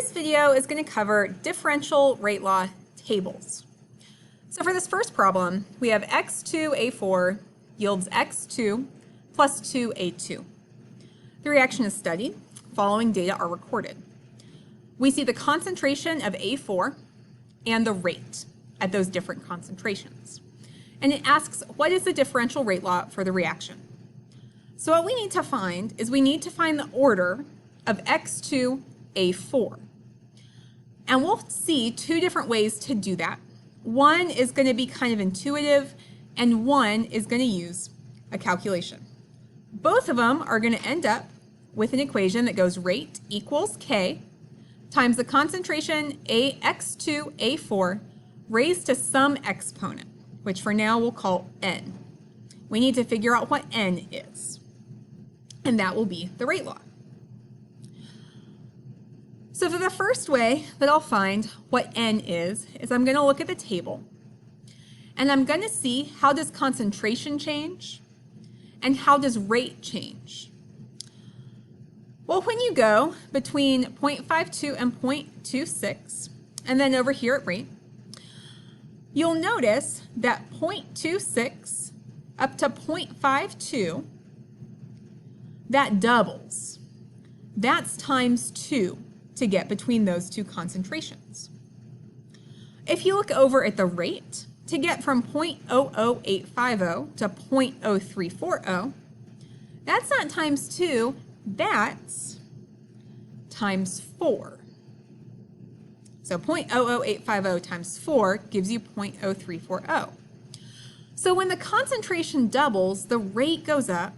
This video is going to cover differential rate law tables. So for this first problem, we have x2a4 yields x2 plus 2a2. The reaction is studied. Following data are recorded. We see the concentration of a4 and the rate at those different concentrations. And it asks, what is the differential rate law for the reaction? So what we need to find is we need to find the order of x2a4. And we'll see two different ways to do that. One is going to be kind of intuitive, and one is going to use a calculation. Both of them are going to end up with an equation that goes rate equals K times the concentration x2a4 raised to some exponent, which for now we'll call n. We need to figure out what n is, and that will be the rate law. So for the first way that I'll find what n is I'm going to look at the table, and I'm going to see how does concentration change and how does rate change. Well, when you go between 0.52 and 0.26, and then over here at rate, you'll notice that 0.26 up to 0.52, that doubles. That's times 2 to get between those two concentrations. If you look over at the rate, to get from 0.00850 to 0.0340, that's not times 2, that's times 4. So 0.00850 times 4 gives you 0.0340. So when the concentration doubles, the rate goes up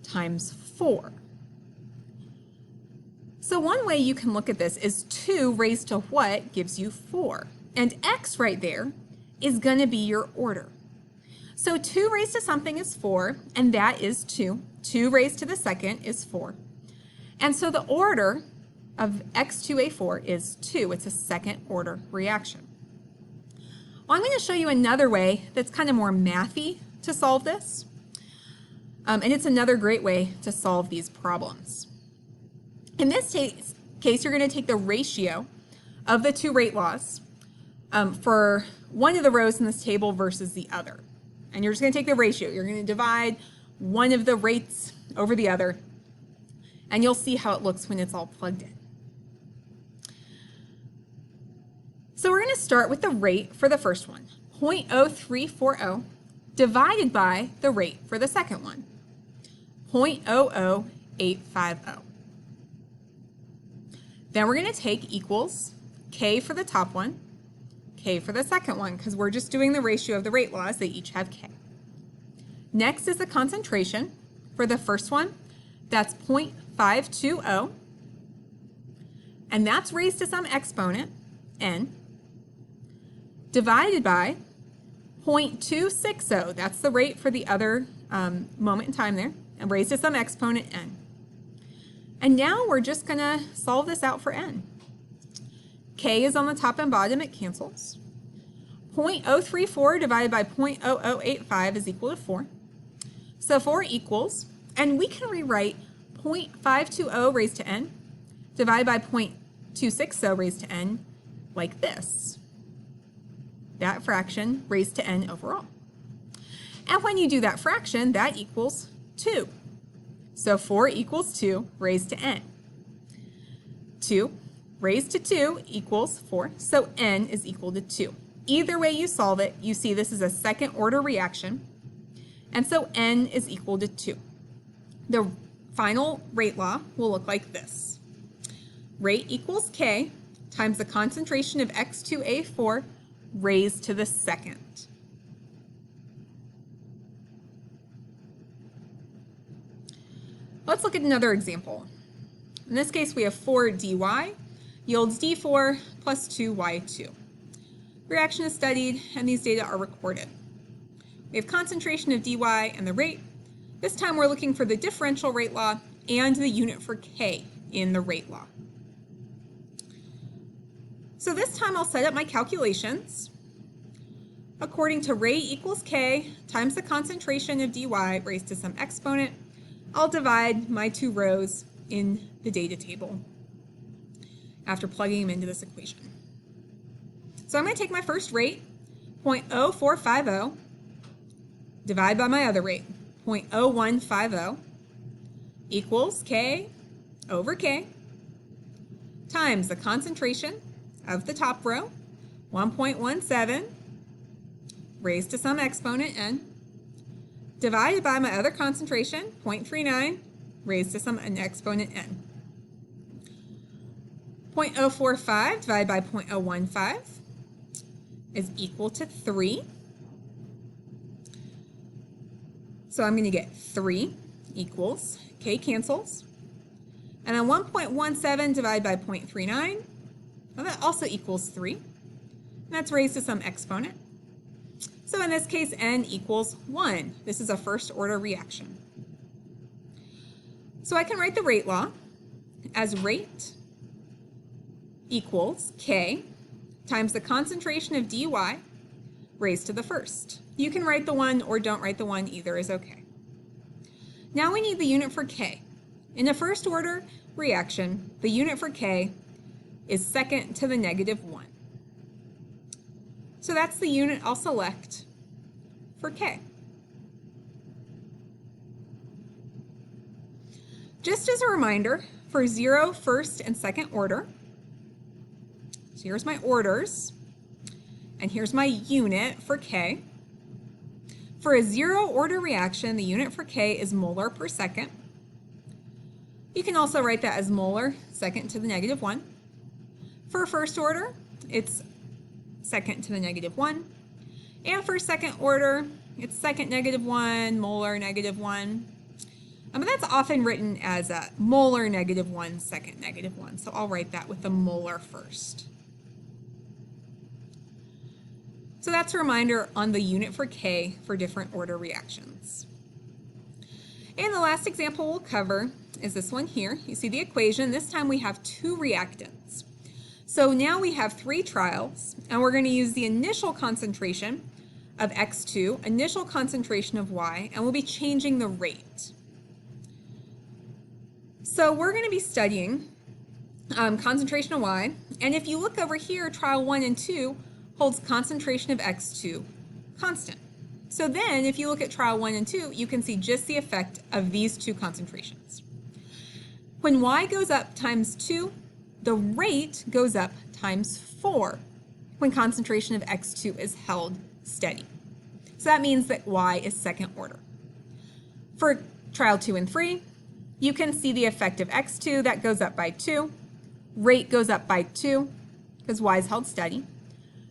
times 4. So one way you can look at this is 2 raised to what gives you 4. And x right there is going to be your order. So 2 raised to something is 4, and that is 2. 2 raised to the second is 4. And so the order of x2a4 is 2. It's a second order reaction. Well, I'm going to show you another way that's kind of more mathy to solve this. And it's another great way to solve these problems. In this case, you're going to take the ratio of the two rate laws for one of the rows in this table versus the other. And you're just going to take the ratio. You're going to divide one of the rates over the other, and you'll see how it looks when it's all plugged in. So we're going to start with the rate for the first one, 0.0340, divided by the rate for the second one, 0.00850. Then we're going to take equals K for the top one, K for the second one, because we're just doing the ratio of the rate laws. They each have K. Next is the concentration. For the first one, that's 0.520, and that's raised to some exponent, n, divided by 0.260. That's the rate for the other moment in time there, and raised to some exponent, n. And now we're just going to solve this out for n. K is on the top and bottom, it cancels. 0.034 divided by 0.0085 is equal to 4. So 4 equals, and we can rewrite 0.520 raised to n divided by 0.260 raised to n like this. That fraction raised to n overall. And when you do that fraction, that equals 2. So 4 equals 2 raised to n. 2 raised to 2 equals 4, so n is equal to 2. Either way you solve it, you see this is a second order reaction, and so n is equal to 2. The final rate law will look like this. Rate equals K times the concentration of x2a4 raised to the second. Let's look at another example. In this case, we have 4 dy yields d4 plus 2y2. Reaction is studied, and these data are recorded. We have concentration of dy and the rate. This time we're looking for the differential rate law and the unit for k in the rate law. So this time I'll set up my calculations. According to rate equals k times the concentration of dy raised to some exponent, I'll divide my two rows in the data table. after plugging them into this equation. So I'm going to take my first rate, 0.0450, divide by my other rate, 0.0150, equals K over K, times the concentration of the top row, 1.17, raised to some exponent n, divided by my other concentration, 0.39, raised to some exponent n. 0.045 divided by 0.015 is equal to 3. So I'm going to get 3 equals, K cancels. And then 1.17 divided by 0.39, well, that also equals 3. And that's raised to some exponent. So in this case, n equals 1. This is a first order reaction. So I can write the rate law as rate equals K times the concentration of dy raised to the first. You can write the 1 or don't write the 1, either is okay. Now we need the unit for K. In a first order reaction, the unit for K is second to the negative 1. So that's the unit I'll select for K. Just as a reminder, for 0, first, and second order, so here's my orders, and here's my unit for K. For a 0 order reaction, the unit for K is molar per second. You can also write that as molar, second to the negative 1. For first order, it's second to the negative 1. And for second order, it's second negative 1, molar negative 1. But that's often written as a molar negative 1, second negative 1. So I'll write that with the molar first. So that's a reminder on the unit for K for different order reactions. And the last example we'll cover is this one here. You see the equation. This time we have 2 reactants. So now we have 3 trials, and we're going to use the initial concentration of X2, initial concentration of Y, and we'll be changing the rate. So we're going to be studying concentration of Y, and if you look over here, trial 1 and 2 holds concentration of X2 constant. So then if you look at trial 1 and 2, you can see just the effect of these 2 concentrations. When Y goes up times 2, the rate goes up times 4 when concentration of X2 is held steady. So that means that Y is second order. For trial 2 and 3, you can see the effect of X2, that goes up by 2. Rate goes up by 2 because Y is held steady.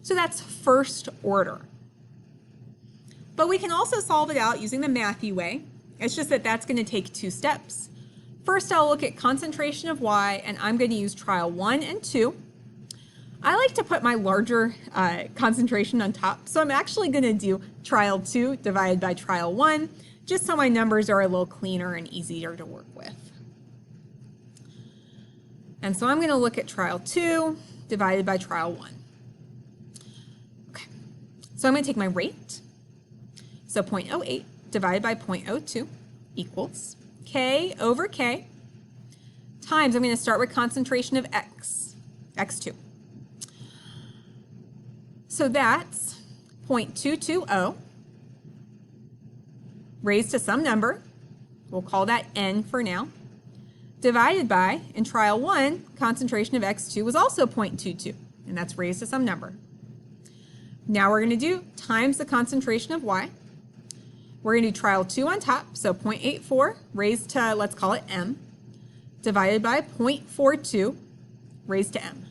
So that's first order. But we can also solve it out using the mathy way. It's just that that's going to take 2 steps. First, I'll look at concentration of Y, and I'm going to use trial 1 and 2. I like to put my larger concentration on top, so I'm actually going to do trial 2 divided by trial 1, just so my numbers are a little cleaner and easier to work with. And so I'm going to look at trial 2 divided by trial 1. Okay, so I'm going to take my rate. So 0.08 divided by 0.02 equals K over K times, I'm going to start with concentration of X2. So that's 0.220 raised to some number, we'll call that N for now, divided by, in trial 1, concentration of X2 was also 0.22, and that's raised to some number. Now we're going to do times the concentration of Y. We're going to do trial 2 on top, so 0.84 raised to, let's call it M, divided by 0.42 raised to M.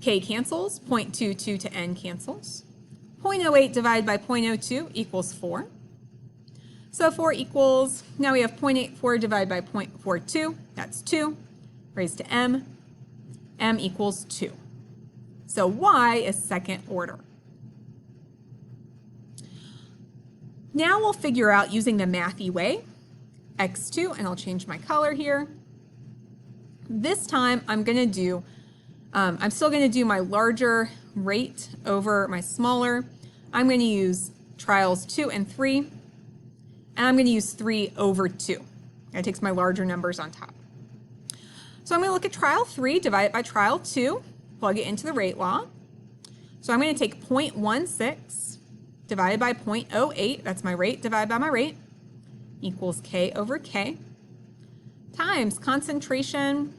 K cancels, 0.22 to N cancels. 0.08 divided by 0.02 equals 4. So 4 equals, now we have 0.84 divided by 0.42, that's 2, raised to M. M equals 2. So Y is second order. Now we'll figure out using the mathy way, X2, and I'll change my color here. This time I'm going to do, I'm still going to do my larger rate over my smaller. I'm going to use trials 2 and 3, and I'm going to use 3 over 2. That takes my larger numbers on top. So I'm going to look at trial 3, divide it by trial 2, plug it into the rate law. So I'm going to take 0.16 divided by 0.08, that's my rate divided by my rate, equals K over K, times concentration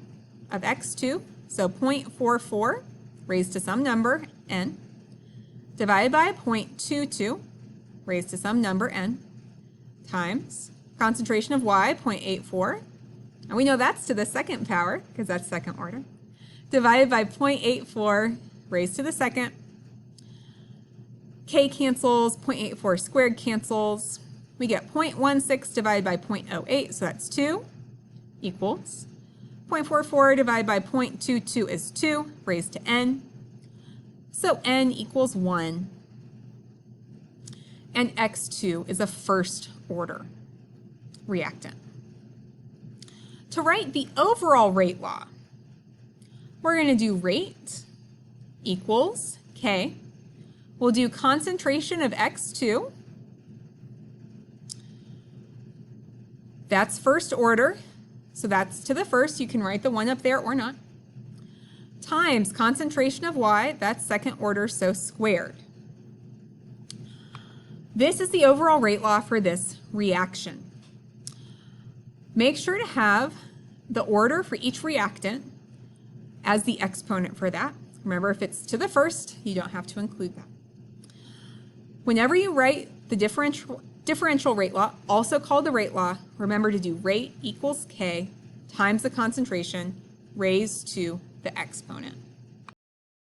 of X2, so 0.44 raised to some number, N, divided by 0.22 raised to some number, N, times concentration of Y, 0.84, and we know that's to the second power, because that's second order, divided by 0.84 raised to the second. K cancels, 0.84 squared cancels. We get 0.16 divided by 0.08, so that's 2, equals 0.44 divided by 0.22 is 2, raised to N. So N equals 1. And X2 is a first order reactant. To write the overall rate law, we're going to do rate equals K. We'll do concentration of X2. That's first order, so that's to the first. You can write the 1 up there or not. Times concentration of Y, that's second order, so squared. This is the overall rate law for this reaction. Make sure to have the order for each reactant as the exponent for that. Remember, if it's to the first, you don't have to include that. Whenever you write the differential rate law, also called the rate law, remember to do rate equals K times the concentration raised to the exponent.